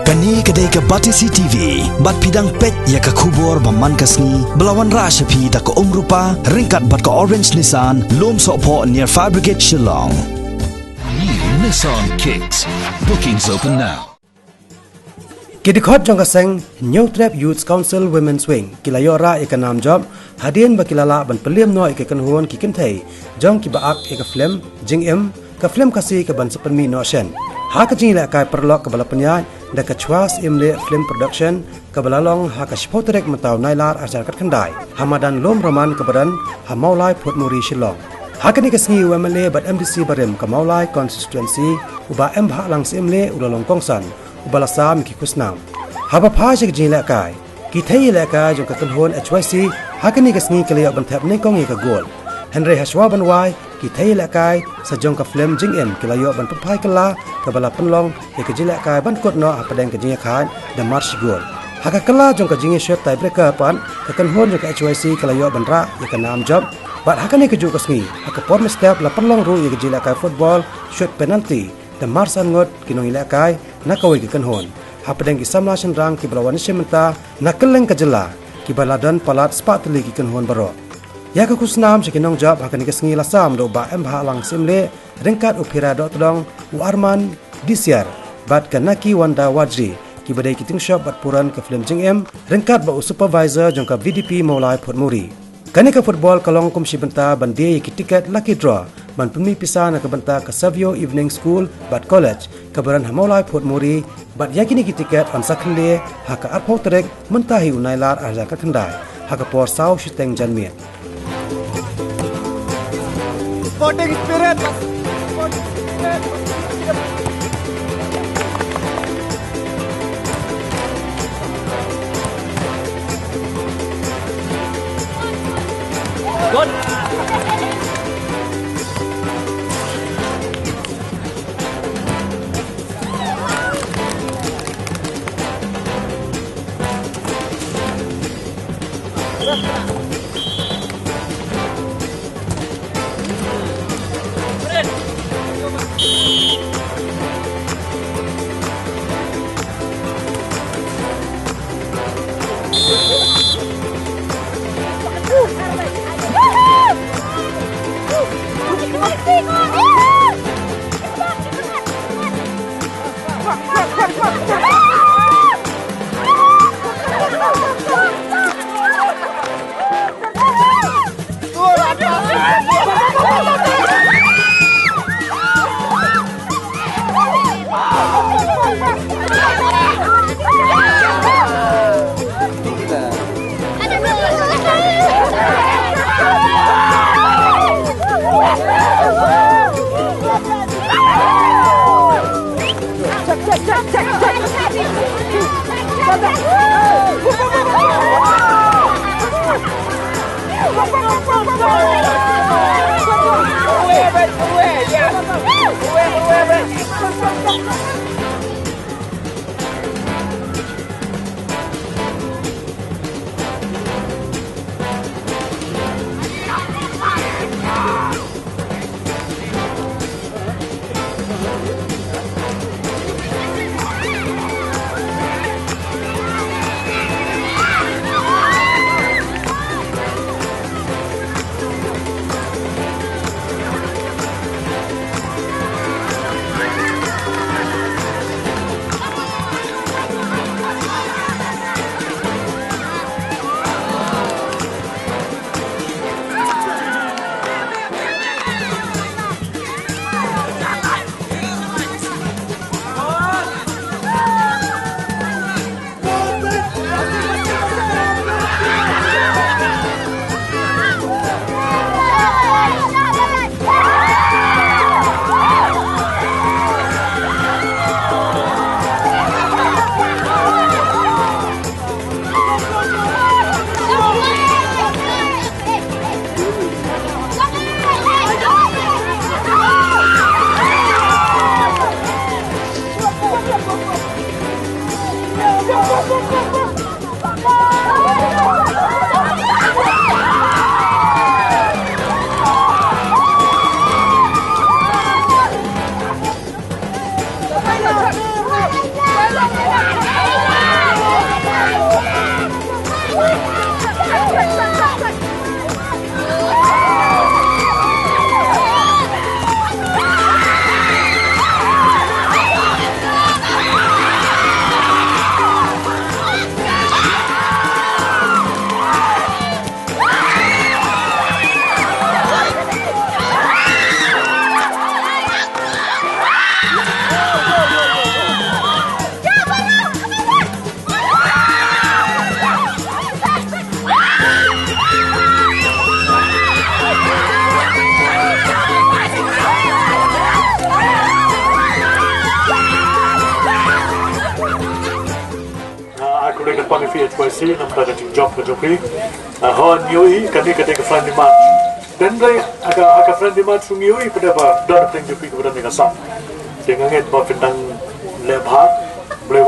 Kani kedai ke Batisi TV, bat pidang pet ya ke kubur baman kasni, belawan rashapi da ke rupa, ringkat bat ke orange Nissan, lom sokpo near Fire Brigade Shillong. New Nissan Kicks. Bookings open now. Kidikot jong kaseng New Trap Youth Council Women's Wing kilayora ikanam job hadien bakilala ban Phlim no ke Kynhun ki kinthei jong ki baak ke Phlim Jingim ke Phlim kasi ke ban sepenmi no shen ha ka Jingïalehkai Paralok ke bala penyai da ke chwas imle Phlim production ke balalong ha ka spotrek mentau nailar ajar kat khandai hamadan lom roman ke badan ha maulai phut muri Shillong ha ka ni ke sngi wemle bat MDC barem ke maulai constituency uba em bha lang simle ulalong kongsan ubalasam ki kusnam haba phajik Jingïalehkai ki Jingïalehkai jong ka Kynhun HYC hakani ka sngi kaliya ban thap nei kong ka gol Henry Hashwa ban wai ki Jingïalehkai sa jong ka Phlim Jingim kilayo ban papai kala ka bala penlong ke Jingïalehkai ban kot no apadeng ka Jingïalehkai da march gol haka kala jong ka Jingim shot tie breaker pan ka Kynhun jong ka HYC kilayo ban ra ya ka nam job bat hakani ka ju ka sngi haka por step la penlong ru ya ka Jingïalehkai football shot penalty da march angot Jingïalehkai nakawai ke Kynhun hapadeng ki samlasan rang ki balawan sementa nakeleng ka jela ki baladan palat spatli ki Kynhun baro ya ka kusnam se kinong job hakan ke sngi lasam do ba em bha lang simle ringkat upira do todong u arman disiar bat kanaki wanda wajri ki badai ki ting shop bat puran ke Phlim Jingim ringkat ba supervisor jong ka VDP maulai phutmuri kani ka football kalong kum sibenta bande ki tiket lucky draw ban pemi pisana ke benta ke Savio Evening School bat college kabaran hamaulai phutmuri bat yakini ki tiket an sakhle haka arpau trek mentahi unailar arja ka khandai haka por sau shiteng janmia sporting spirit good kemudian kepada HYC nampak kerja job kerja pi hon UI kami ketika friendly match dan agak friendly match sung UI pada apa dan tengok pi kepada mereka sah dengan itu bawa tentang lebah boleh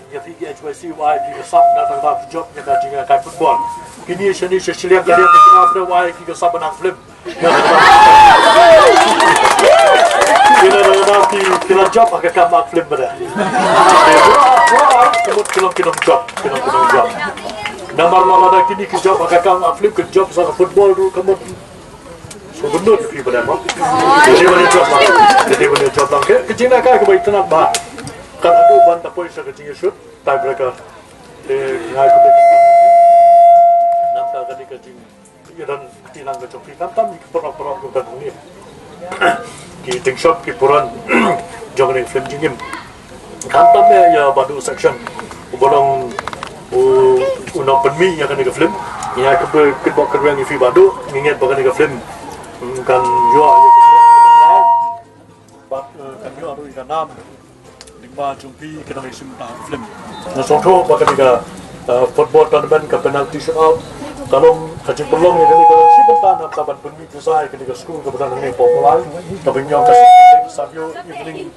ya pergi HYC YP kesap datang tak job yang Jingïalehkai football kini seni sesiap dia pada YP kesap menang Phlim kita job agak kamak Phlim pada kemudian job nama ada kini ke job agak kamak Phlim ke job sama football dulu kemudian sebenarnya pergi pada apa jadi boleh job lang ke Jingïalehkai kebaik tenang bah kan ada banta poin sekecil shoot tiebreaker ngai ko nampak kali kecil dan tilang ke copi kan tam perap ko kan ni ki ting shot ki puran jogeng Phlim Jingim kan tam ya badu section bolong unang penmi yang kan ke Phlim ya ke bok kerang fi badu nginget bagan ke Phlim kan yo ya kan yo aru ikan nam lima jumpi kena isim tahu Phlim. Nasonto bahkan jika football tournament ke penalty shootout kalau kacang pelong yang kini kalau si bentar nak taban penmi besar ketika school kemudian ini popular tapi yang kasih sabio evening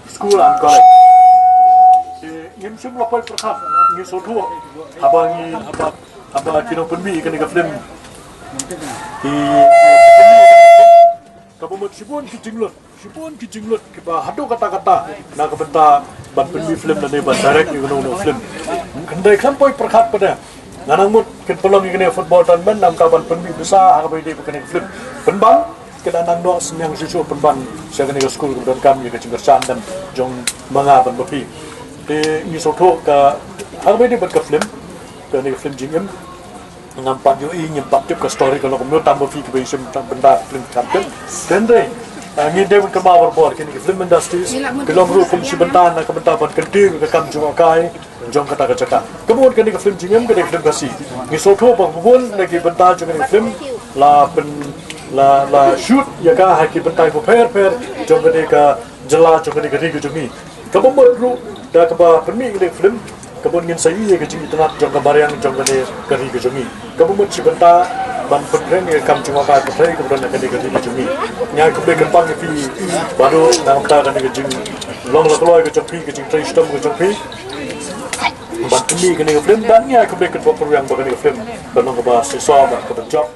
school and college. Ngim sim lapor perkhas ngim sonto abang kino penmi ketika Phlim di kabumut sibun kijinglot kiba hadu kata-kata na kabenta ban penmi Phlim dan ban direct you know Phlim kendai sampoi perkhat pada nanamut ken pelong ini football tournament nam kaban penmi besar akabai di bukan Phlim penbang kena nang do senyang susu penbang saya kena school kemudian kami ke Jinggersan dan jong manga ban bepi di ni soto ka akabai di ban ke Phlim dan ni Phlim Jingim nampak yo nyempat tip ke story kalau kemudian tambah fi ke isim benda Phlim champion dan deh ngin dia ke mawar bor kini Phlim industries kelong ru kum sebentar nak kebentar ban kenting ke kam Jingïalehkai jong kata kata kemudian kini Phlim Jingim ke Phlim kasi ni soto bang bubun lagi bentar jong Phlim la shoot ya ka haki bentar ko per jong ke jela jong ke ri jong ni kemudian ru dah ke penmi ke Phlim kemudian saya ke jing tenat jong kembarian jong ke ri jong ni kemudian sebentar ban penreng yang kam Jingïalehkai pertai kemudian akan diganti jumi nyai kembali kempang ke baru nak kita akan diganti long keluar ke jumpi ke jing tray sistem ke jumpi ban kini ke Phlim dan nyai kembali ke program bagian ke Phlim kalau ke bahas siswa ke job